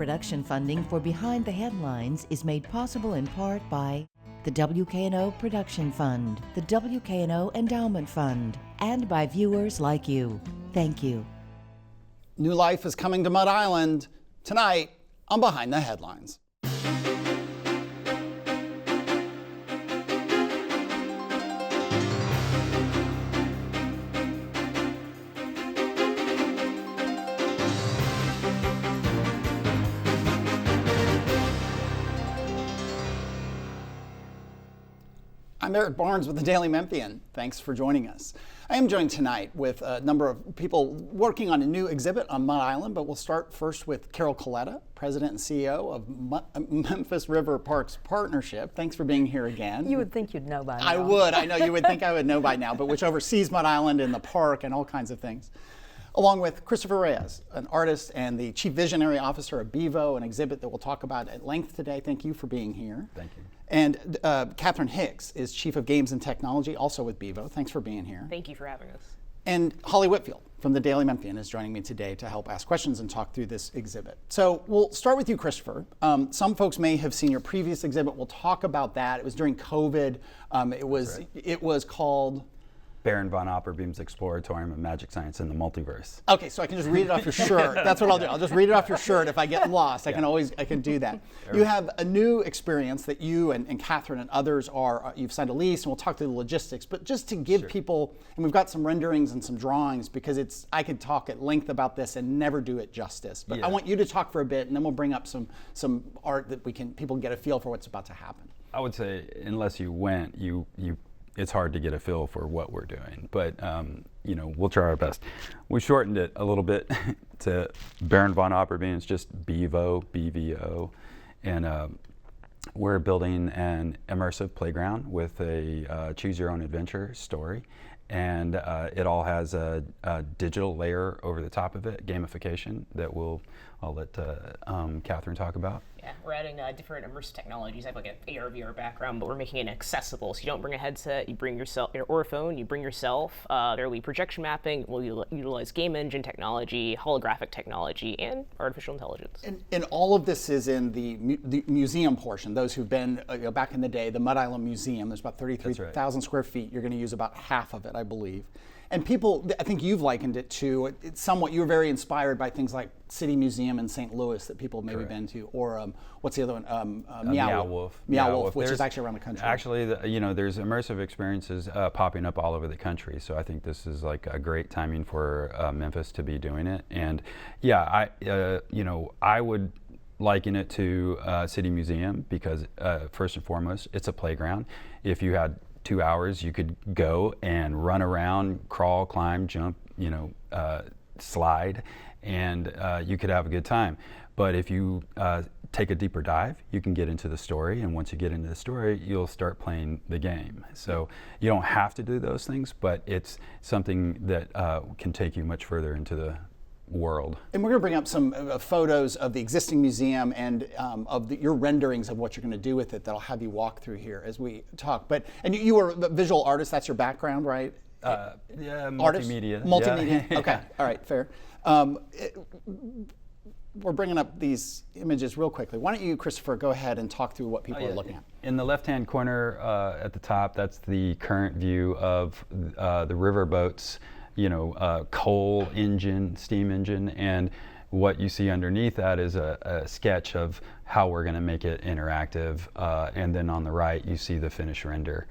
production funding for Behind the Headlines is made possible in part by the WKNO Production Fund, the WKNO Endowment Fund, and by viewers like you. Thank you. New life is coming to Mud Island tonight on Behind the Headlines. I'm Eric Barnes with the Daily Memphian. Thanks for joining us. I am joined tonight with a number of people working on a new exhibit on Mud Island, but we'll start first with Carol Coletta, President and CEO of Memphis River Parks Partnership. Thanks for being here again. You would think you'd know by now. I would. I know you would think I would know by now, but which oversees Mud Island and the park and all kinds of things. Along with Christopher Reyes, an artist and the Chief Visionary Officer of Bevo, an exhibit that we'll talk about at length today. Thank you for being here. Thank you. And Catherine Hicks is Chief of Games and Technology, also with Bevo. Thanks for being here. Thank you for having us. And Holly Whitfield from the Daily Memphian is joining me today to help ask questions and talk through this exhibit. So we'll start with you, Christopher. Some folks may have seen your previous exhibit. We'll talk about that. It was during COVID. It was called Baron von Opperbeam's Exploratorium of Magic Science in the Multiverse. Okay, so I can just read it off your shirt. That's what I'll do. I'll just read it off your shirt. If I get lost, I can do that. You have a new experience that you and Catherine and others you've signed a lease, and we'll talk through the logistics. But just to give people, and we've got some renderings and some drawings because I could talk at length about this and never do it justice. But I want you to talk for a bit, and then we'll bring up some art that people can get a feel for what's about to happen. I would say, unless you went, it's hard to get a feel for what we're doing, but we'll try our best. We shortened it a little bit to Baron von Opperbeam. It's just Bevo, BVO, and we're building an immersive playground with a choose your own adventure story, and it all has a digital layer over the top of it, gamification that I'll let Catherine talk about. Yeah, we're adding different immersive technologies. I have like an AR, VR background, but we're making it accessible. So you don't bring a headset, you bring yourself, or a phone, you bring yourself. There will be projection mapping. We'll utilize game engine technology, holographic technology, and artificial intelligence. And all of this is in the museum portion. Those who've been back in the day, the Mud Island Museum, there's about 33,000 square feet. You're going to use about half of it, I believe. And people, I think you've likened it to, you were very inspired by things like City Museum in St. Louis that people have maybe been to, or what's the other one? Meow Wolf, which is actually around the country. Actually, there's immersive experiences popping up all over the country. So I think this is like a great timing for Memphis to be doing it. And yeah, I would liken it to City Museum because first and foremost, it's a playground. If you had 2 hours, you could go and run around, crawl, climb, jump, slide, and you could have a good time. But if you take a deeper dive, you can get into the story, and once you get into the story, you'll start playing the game. So you don't have to do those things, but it's something that can take you much further into the world. And we're going to bring up some photos of the existing museum and your renderings of what you're going to do with it that I'll have you walk through here as we talk. And you were a visual artist, that's your background, right? Yeah, multimedia. Multimedia, yeah. Okay, all right, fair. We're bringing up these images real quickly. Why don't you, Christopher, go ahead and talk through what people are looking at. In the left-hand corner at the top, that's the current view of the river boats, coal engine, steam engine, and what you see underneath that is a sketch of how we're going to make it interactive, and then on the right you see the finished render.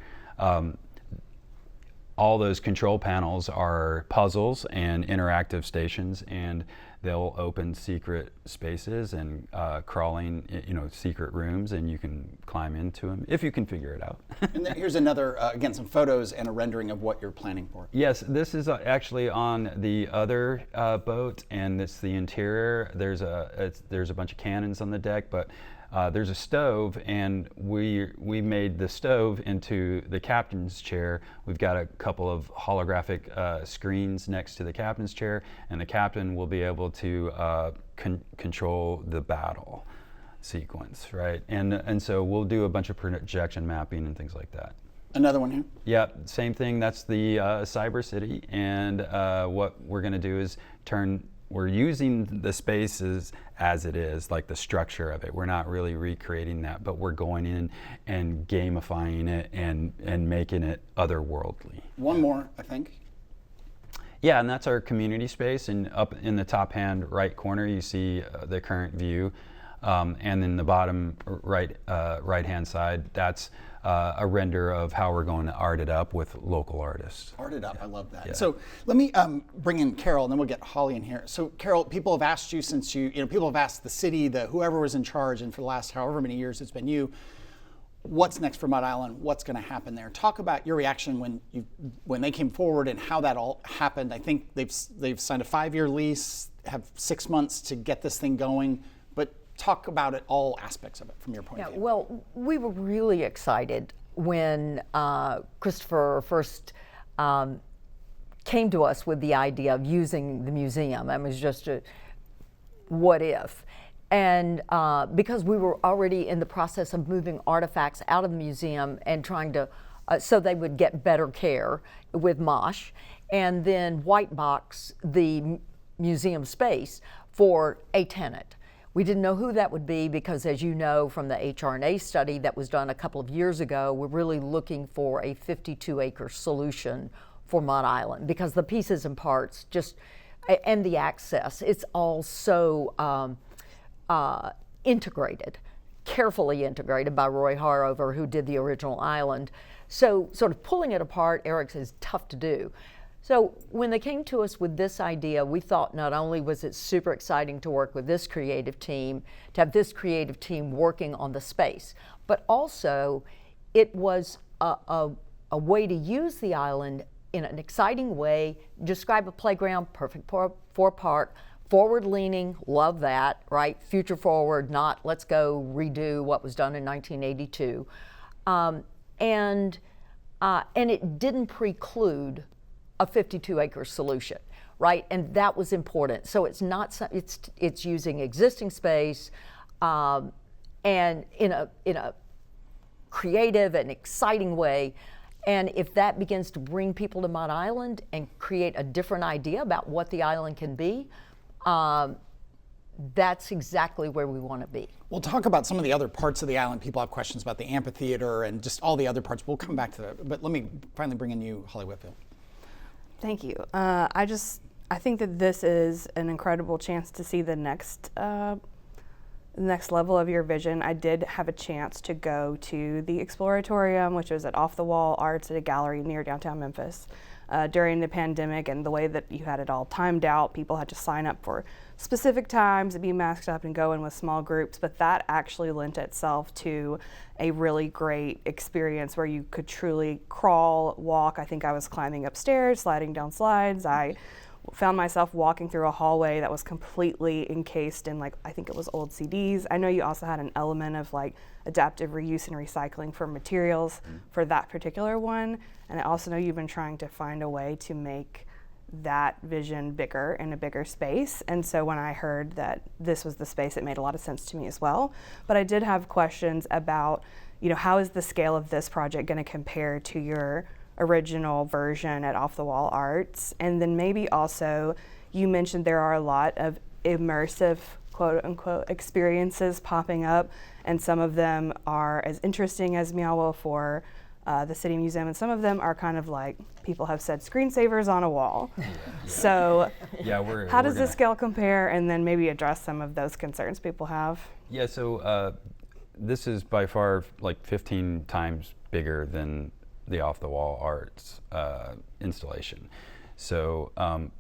All those control panels are puzzles and interactive stations, and they'll open secret spaces and crawling, secret rooms, and you can climb into them if you can figure it out. And then here's another, again, some photos and a rendering of what you're planning for. Yes, this is actually on the other boat, and it's the interior. There's a bunch of cannons on the deck, but there's a stove, and we made the stove into the captain's chair. We've got a couple of holographic screens next to the captain's chair, and the captain will be able to control the battle sequence, right? And so we'll do a bunch of projection mapping and things like that. Another one here? Yeah, same thing. That's the Cyber City, and what we're going to do is turn we're using the spaces as it is, like the structure of it. We're not really recreating that, but we're going in and gamifying it and making it otherworldly. One more, I think. Yeah, and that's our community space. And up in the top hand right corner, you see the current view. And in the bottom right hand side, that's a render of how we're going to art it up with local artists. Art it up, I love that. Yeah. So let me bring in Carol, and then we'll get Holly in here. So Carol, people have asked you since people have asked the city, whoever was in charge, and for the last however many years it's been you, what's next for Mud Island? What's going to happen there? Talk about your reaction when they came forward and how that all happened. I think they've signed a 5-year lease, have 6 months to get this thing going, but talk about it, all aspects of it from your point of view. Well, we were really excited when Christopher first came to us with the idea of using the museum. It was just a what if. And because we were already in the process of moving artifacts out of the museum and trying to, so they would get better care with MOSH, and then white box the museum space for a tenant. We didn't know who that would be because, as you know from the HRNA study that was done a couple of years ago, we're really looking for a 52-acre solution for Mud Island because the pieces and parts and the access, it's all so integrated, carefully integrated by Roy Harover, who did the original island. So sort of pulling it apart, Eric says, tough to do. So when they came to us with this idea, we thought not only was it super exciting to work with this creative team, to have this creative team working on the space, but also it was a way to use the island in an exciting way. Describe a playground, perfect for a park, forward leaning, love that, right? Future forward, not let's go redo what was done in 1982. And it didn't preclude a 52-acre solution, right? And that was important. So it's not, it's using existing space and in a creative and exciting way. And if that begins to bring people to Mud Island and create a different idea about what the island can be, that's exactly where we want to be. We'll talk about some of the other parts of the island. People have questions about the amphitheater and just all the other parts. We'll come back to that. But let me finally bring in you, Holly Whitfield. Thank you. I think that this is an incredible chance to see the next level of your vision. I did have a chance to go to the Exploratorium, which was at Off the Wall Arts at a gallery near downtown Memphis during the pandemic, and the way that you had it all timed out, people had to sign up for specific times and be masked up and go in with small groups, but that actually lent itself to a really great experience where you could truly crawl, walk. I think I was climbing upstairs, sliding down slides. I found myself walking through a hallway that was completely encased in, like, I think it was old CDs. I know you also had an element of like adaptive reuse and recycling for materials for that particular one. And I also know you've been trying to find a way to make that vision bigger in a bigger space. And so when I heard that this was the space, it made a lot of sense to me as well. But I did have questions about, how is the scale of this project going to compare to your original version at Off the Wall Arts? And then maybe also, you mentioned there are a lot of immersive, quote unquote, experiences popping up, and some of them are as interesting as Meow Wolf or the City Museum, and some of them are kind of like, people have said, screensavers on a wall. So how does the scale compare, and then maybe address some of those concerns people have? Yeah, so this is by far like 15 times bigger than the Off the Wall Arts installation. So,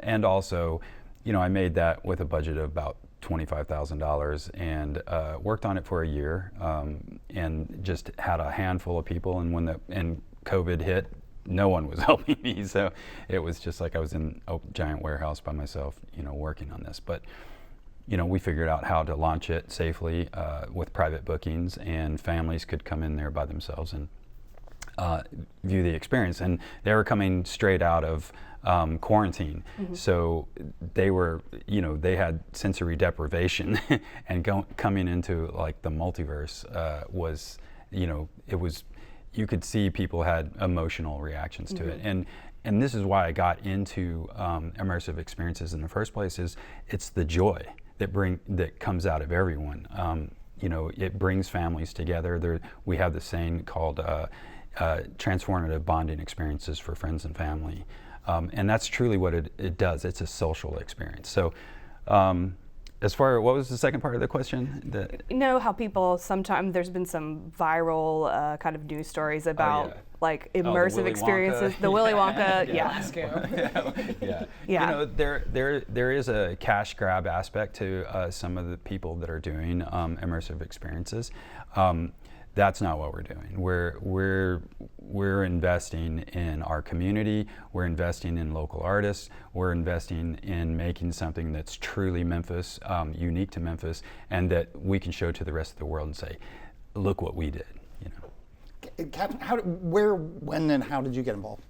and also, I made that with a budget of about $25,000 and worked on it for a year and just had a handful of people. And when COVID hit, no one was helping me. So it was just like I was in a giant warehouse by myself, working on this. But we figured out how to launch it safely with private bookings, and families could come in there by themselves and view the experience. And they were coming straight out of quarantine. Mm-hmm. So they were, they had sensory deprivation and coming into like the multiverse was, it was you could see people had emotional reactions to it. And this is why I got into immersive experiences in the first place. Is it's the joy that comes out of everyone. You know, it brings families together. We have this saying called transformative bonding experiences for friends and family, and that's truly what it does. It's a social experience. So. As far, what was the second part of the question? You know how people sometimes, there's been some viral kind of news stories about like immersive experiences, the Willy Wonka, yeah. You know, there is a cash grab aspect to some of the people that are doing immersive experiences. That's not what we're doing. We're investing in our community. We're investing in local artists. We're investing in making something that's truly Memphis, unique to Memphis, and that we can show to the rest of the world and say, "Look what we did." You know. Catherine, where, when, and how did you get involved?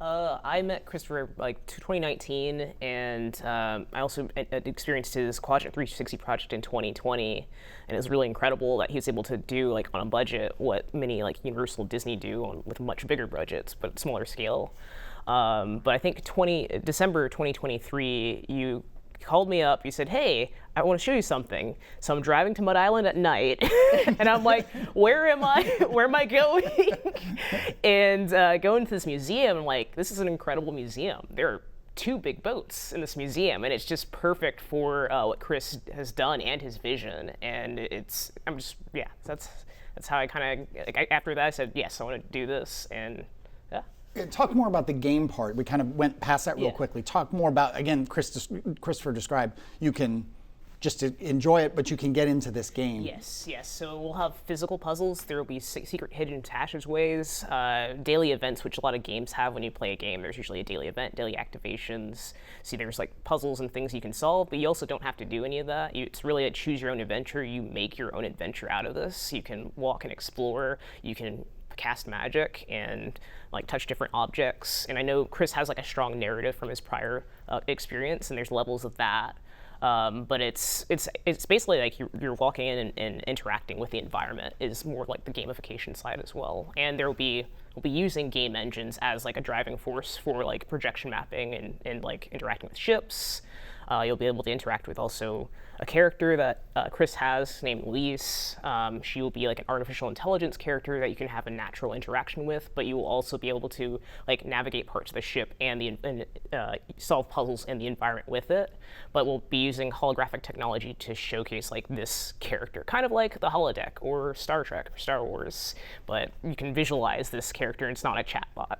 I met Christopher like 2019, and I also experienced his Quadrant 360 project in 2020, and it was really incredible that he was able to do like on a budget what many like Universal, Disney do with much bigger budgets but smaller scale. But I think December 2023, you called me up. You said, "Hey, I want to show you something." So I'm driving to Mud Island at night, and I'm like, "Where am I? Where am I going?" And going to this museum. I'm like, "This is an incredible museum. There are 2 big boats in this museum, and it's just perfect for what Chris has done and his vision." And that's how I kind of after that I said, "Yes, I want to do this." And talk more about the game part. We kind of went past that real quickly. Talk more about, again, Christopher described, you can just enjoy it, but you can get into this game. Yes. So we'll have physical puzzles. There will be secret hidden passageways, daily events, which a lot of games have when you play a game. There's usually a daily event, daily activations. See, there's like puzzles and things you can solve, but you also don't have to do any of that. It's really a choose your own adventure. You make your own adventure out of this. You can walk and explore. You can cast magic and like touch different objects. And I know Chris has like a strong narrative from his prior experience, and there's levels of that. But it's basically like you're walking in and interacting with the environment is more like the gamification side as well. And we'll be using game engines as like a driving force for like projection mapping and like interacting with ships. You'll be able to interact with also a character that Chris has named Lise. She will be like an artificial intelligence character that you can have a natural interaction with, but you will also be able to like navigate parts of the ship and solve puzzles in the environment with it. But we'll be using holographic technology to showcase like this character, kind of like the holodeck or Star Trek or Star Wars, but you can visualize this character and it's not a chatbot.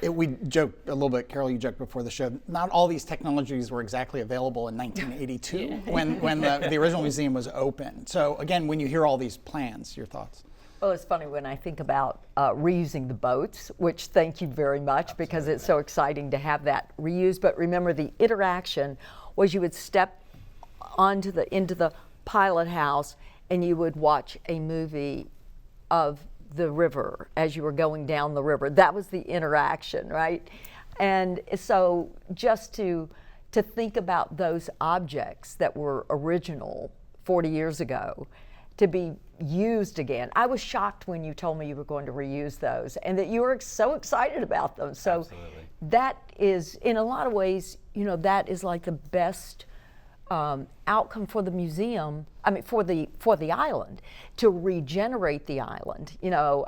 We joked a little bit, Carol, you joked before the show, not all these technologies were exactly available in 1982 when the original museum was open. So again, when you hear all these plans, your thoughts? Well, it's funny when I think about reusing the boats, which thank you very much, because it's so exciting to have that reused. But remember, the interaction was you would step into the pilot house and you would watch a movie of the river as you were going down the river. That was the interaction, right? And so just to think about those objects that were original 40 years ago to be used again. I was shocked when you told me you were going to reuse those and that you were so excited about them. So Absolutely. That is, in a lot of ways, that is like the best outcome for the museum, for the island, to regenerate the island.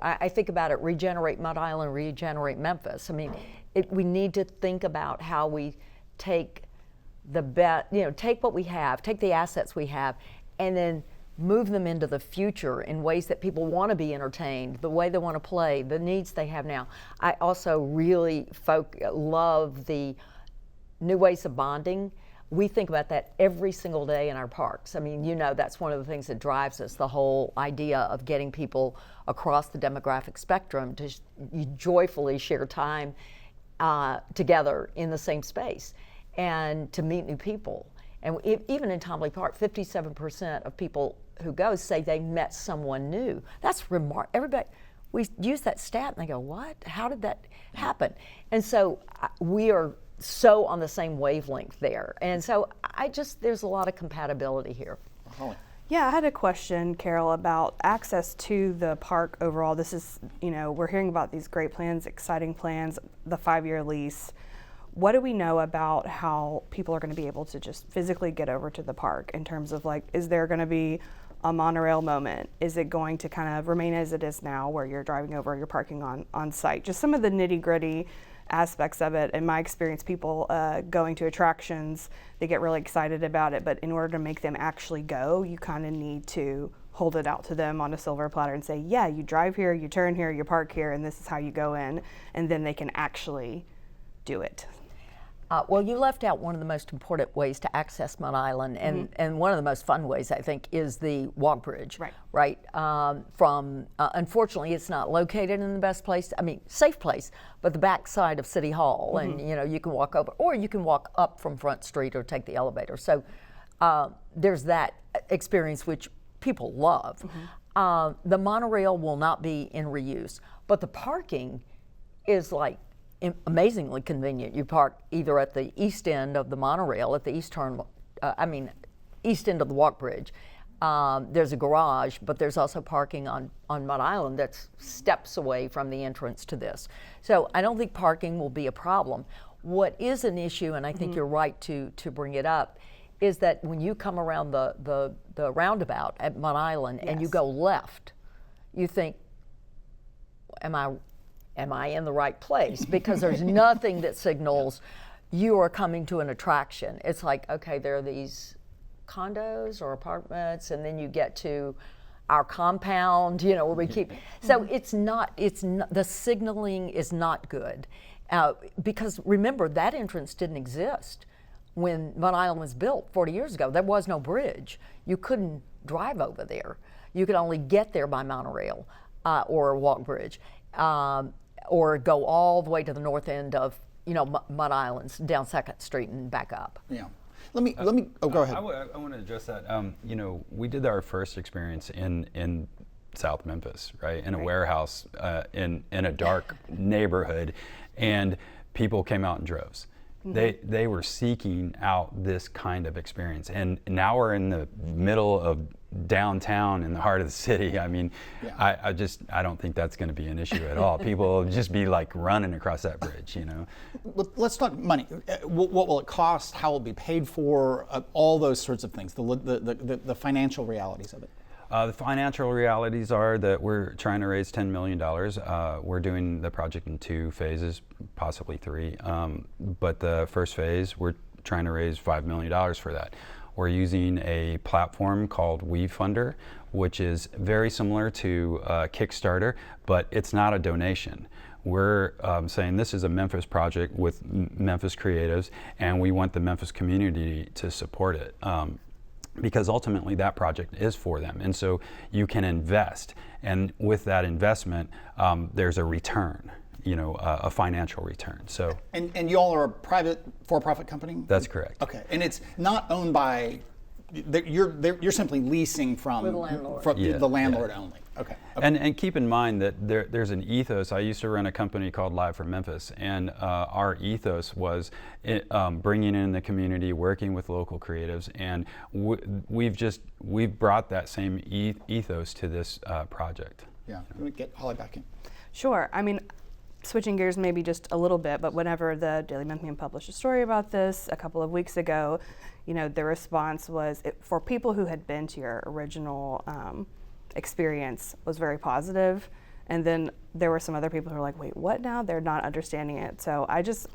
I think about it, regenerate Mud Island, regenerate Memphis. We need to think about how we take take what we have, take the assets we have, and then move them into the future in ways that people want to be entertained, the way they want to play, the needs they have now. I also really love the new ways of bonding. We think about that every single day in our parks. That's one of the things that drives us, the whole idea of getting people across the demographic spectrum to joyfully share time together in the same space and to meet new people. And even in Tomley Park, 57% of people who go say they met someone new. That's remarkable. Everybody, we use that stat and they go, what? How did that happen? And so we are so on the same wavelength there. And so there's a lot of compatibility here. Holly. Yeah, I had a question, Carol, about access to the park overall. This is, we're hearing about these great plans, exciting plans, the 5-year lease. What do we know about how people are going to be able to just physically get over to the park in terms of is there going to be a monorail moment? Is it going to kind of remain as it is now where you're driving over, you're parking on site? Just some of the nitty gritty aspects of it. In my experience, people going to attractions, they get really excited about it, but in order to make them actually go, you kind of need to hold it out to them on a silver platter and say, yeah, you drive here, you turn here, you park here, and this is how you go in, and then they can actually do it. Well, you left out one of the most important ways to access Mud Island, and one of the most fun ways, I think, is the walk bridge. Right. Unfortunately, it's not located in the best place, safe place, but the back side of City Hall, and you can walk over, or you can walk up from Front Street or take the elevator. So there's that experience which people love. The monorail will not be in reuse, but the parking is amazingly convenient. You park either at the east end of the monorail, at the east end of the walk bridge. There's a garage, but there's also parking on Mud Island that's steps away from the entrance to this. So I don't think parking will be a problem. What is an issue, and I think you're right to bring it up, is that when you come around the roundabout at Mud Island and you go left, you think, am I in the right place? Because there's nothing that signals you are coming to an attraction. It's like, okay, there are these condos or apartments, and then you get to our compound, where we keep. So it's not, the signaling is not good. Because remember, that entrance didn't exist when Mud Island was built 40 years ago. There was no bridge. You couldn't drive over there. You could only get there by monorail or a walk bridge. Or go all the way to the north end of, Mud Islands, down 2nd Street and back up. Yeah. Let me. Oh, go ahead. I want to address that. We did our first experience in South Memphis, right, in a warehouse in a dark neighborhood, and people came out in droves. They were seeking out this kind of experience, and now we're in the middle of downtown in the heart of the city. I don't think that's going to be an issue at all. People will just be running across that bridge, Let's talk money. What will it cost? How will it be paid for? All those sorts of things. The financial realities of it. The financial realities are that we're trying to raise $10 million. We're doing the project in 2 phases, possibly 3. But the first phase, we're trying to raise $5 million for that. We're using a platform called WeFunder, which is very similar to Kickstarter, but it's not a donation. We're saying this is a Memphis project with Memphis creatives, and we want the Memphis community to support it. Because ultimately that project is for them. And so you can invest, and with that investment, there's a return, a financial return. So. And y'all are a private for-profit company? That's correct. Okay, and it's not owned by, you're simply leasing from the landlord, the landlord only. Okay. And keep in mind that there's an ethos. I used to run a company called Live from Memphis, and our ethos was bringing in the community, working with local creatives, and we've brought that same ethos to this project. Yeah, let me get Holly back in. Sure. Switching gears maybe just a little bit, but whenever the Daily Memphian published a story about this a couple of weeks ago, the response was, for people who had been to your original experience, was very positive. And then there were some other people who were like, wait, what now? They're not understanding it. So I just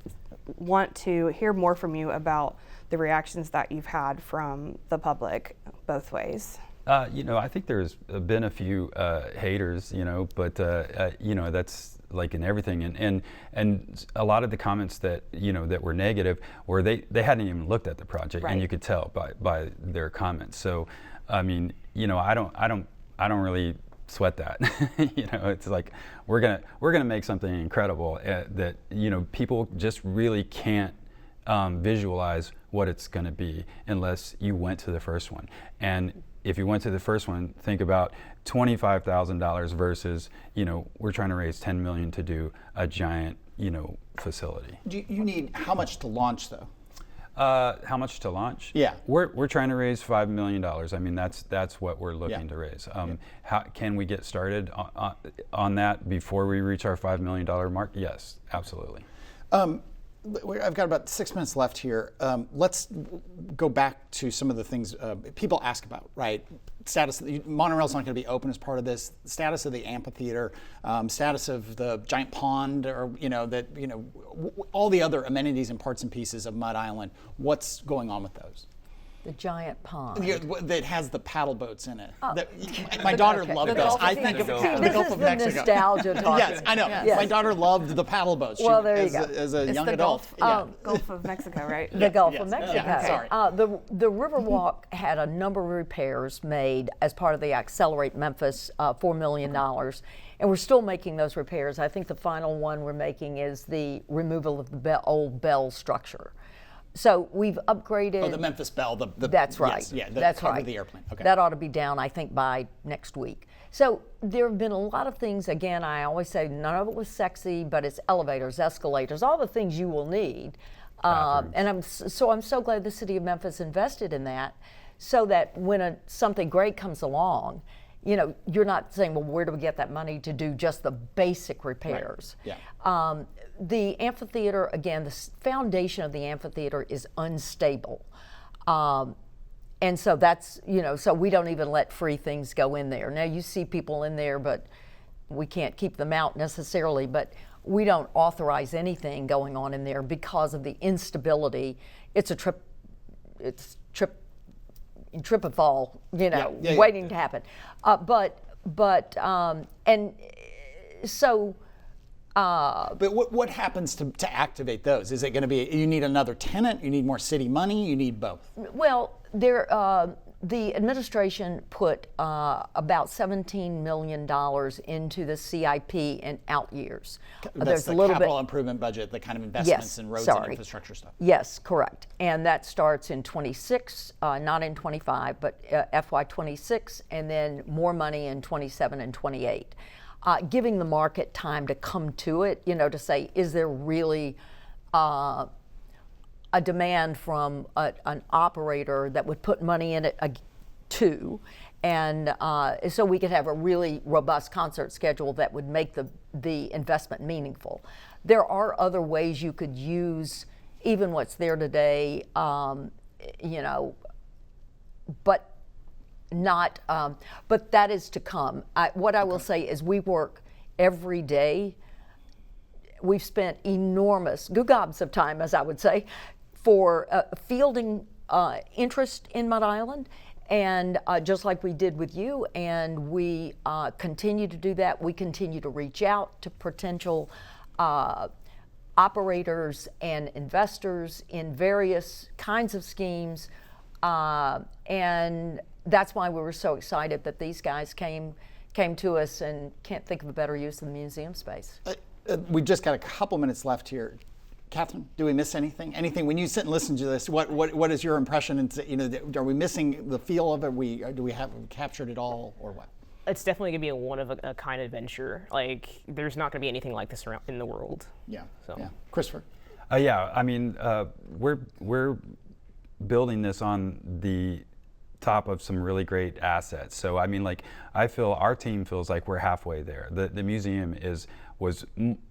want to hear more from you about the reactions that you've had from the public both ways. I think there's been a few haters, but that's like in everything, and a lot of the comments that that were negative were they hadn't even looked at the project, and you could tell by their comments. So, I don't really sweat that. It's like we're gonna make something incredible that people just really can't visualize what it's gonna be unless you went to the first one. And if you went to the first one, think about $25,000 versus, we're trying to raise $10 million to do a giant, facility. Do you need how much to launch though? How much to launch? Yeah. We're trying to raise $5 million. I mean, that's what we're looking to raise. How can we get started on that before we reach our $5 million mark? Yes, absolutely. I've got about 6 minutes left here. Let's go back to some of the things people ask about, right? Status, monorail's not going to be open as part of this. Status of the amphitheater, status of the giant pond, or all the other amenities and parts and pieces of Mud Island. What's going on with those? The giant pond. That has the paddle boats in it. My daughter loved those. I think of the Gulf of Mexico. Nostalgia talking. Yes, I know. Yes. My daughter loved the paddle boats. Well, there you go. As a It's young the adult. Gulf of Mexico, right? The Gulf Yes. of Mexico. Yeah, sorry. The Riverwalk had a number of repairs made as part of the Accelerate Memphis $4 million. And we're still making those repairs. I think the final one we're making is the removal of the old bell structure. So we've upgraded. Oh, the Memphis Bell. That's right. Yes, yeah, that's cover right. the airplane. Okay. That ought to be down, I think, by next week. So there have been a lot of things. Again, I always say none of it was sexy, but it's elevators, escalators, all the things you will need. And I'm so glad the city of Memphis invested in that, so that when something great comes along, you're not saying, well, where do we get that money to do just the basic repairs? Right. Yeah. The amphitheater, again, the foundation of the amphitheater is unstable. And so that's, so we don't even let free things go in there. Now you see people in there, but we can't keep them out necessarily, but we don't authorize anything going on in there because of the instability. It's trip and fall, waiting to happen. But what happens to activate those? Is it going to be, you need another tenant, you need more city money, you need both? Well, the administration put about $17 million into the CIP in out years. That's the capital improvement budget, the kind of investments in roads and infrastructure stuff. Yes, correct. And that starts in 26, not in 25, but FY 26, and then more money in 27 and 28. Giving the market time to come to it, to say, is there really a demand from an operator that would put money in it too, and so we could have a really robust concert schedule that would make the investment meaningful. There are other ways you could use even what's there today, but not, but that is to come. What I will say is we work every day. We've spent enormous gobs of time, as I would say, for fielding interest in Mud Island, and just like we did with you, and we continue to do that. We continue to reach out to potential operators and investors in various kinds of schemes, and that's why we were so excited that these guys came to us, and can't think of a better use of the museum space. We just got a couple minutes left here. Catherine, do we miss anything? Anything when you sit and listen to this? What is your impression? And are we missing the feel of it? Do we have captured it all, or what? It's definitely gonna be a one of a kind adventure. Like, there's not gonna be anything like this around in the world. Yeah. So. Yeah. Christopher. Yeah. I mean, we're building this on the top of some really great assets. So I mean, like, I feel our team feels like we're halfway there. The museum was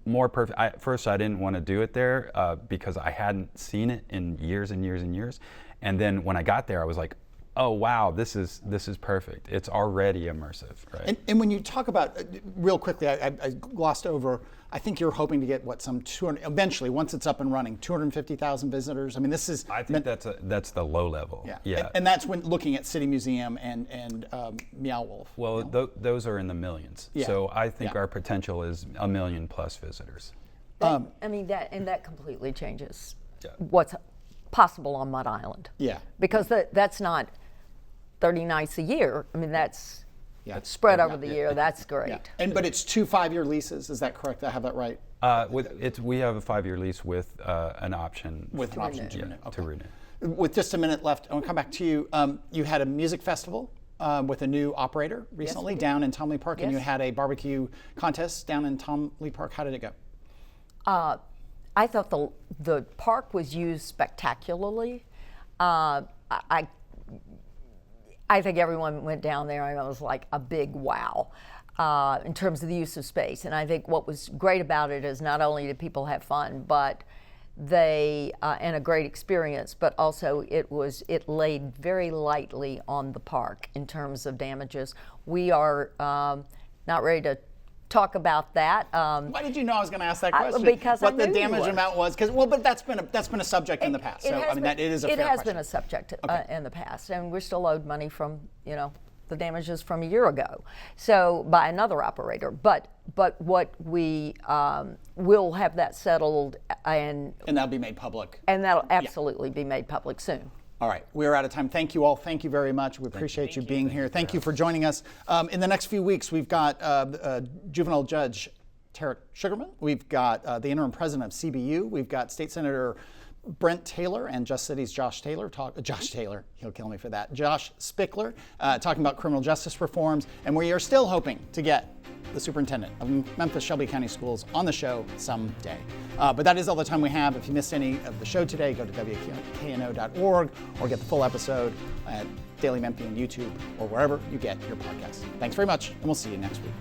more perfect. At first, I didn't want to do it there because I hadn't seen it in years and years and years. And then when I got there, I was like, oh wow, this is perfect. It's already immersive, right? And when you talk about, real quickly, I glossed over, I think you're hoping to get some 200, eventually, once it's up and running, 250,000 visitors. I mean, this is. I think that's the low level. Yeah. And that's when looking at City Museum and Meow Wolf. Well, those are in the millions. Yeah. So I think our potential is 1 million plus visitors. That completely changes what's possible on Mud Island. Yeah. Because that's not 30 nights a year. I mean, that's spread over the year. That's great. Yeah. But it's 2 5-year leases. Is that correct? I have that right? We have a 5-year lease with an option. With an option to renew. To renew. With just a minute left, I want to come back to you. You had a music festival with a new operator recently down in Tom Lee Park, and you had a barbecue contest down in Tom Lee Park. How did it go? I thought the park was used spectacularly. I think everyone went down there and it was like a big wow in terms of the use of space. And I think what was great about it is not only did people have fun, but they and a great experience, but also it laid very lightly on the park in terms of damages. We are not ready to talk about that. Why did you know I was going to ask that question? Because what I knew the damage you would. amount was? Because but that's been a subject in the past. So I mean that it is a fair question. It has been a subject in the past, and we're still owed money from the damages from a year ago, so by another operator. But what we will have that settled and that'll be made public. And that'll absolutely be made public soon. All right, we're out of time. Thank you all. Thank you very much. We appreciate you being here. Thank you for joining us. In the next few weeks, we've got juvenile judge Tarek Sugarman. We've got the interim president of CBU. We've got State Senator Brent Taylor and Just City's Josh Taylor. Josh Taylor, he'll kill me for that. Josh Spickler talking about criminal justice reforms. And we are still hoping to get the superintendent of Memphis Shelby County Schools on the show someday. But that is all the time we have. If you missed any of the show today, go to WKNO.org or get the full episode at Daily Memphian YouTube or wherever you get your podcasts. Thanks very much, and we'll see you next week.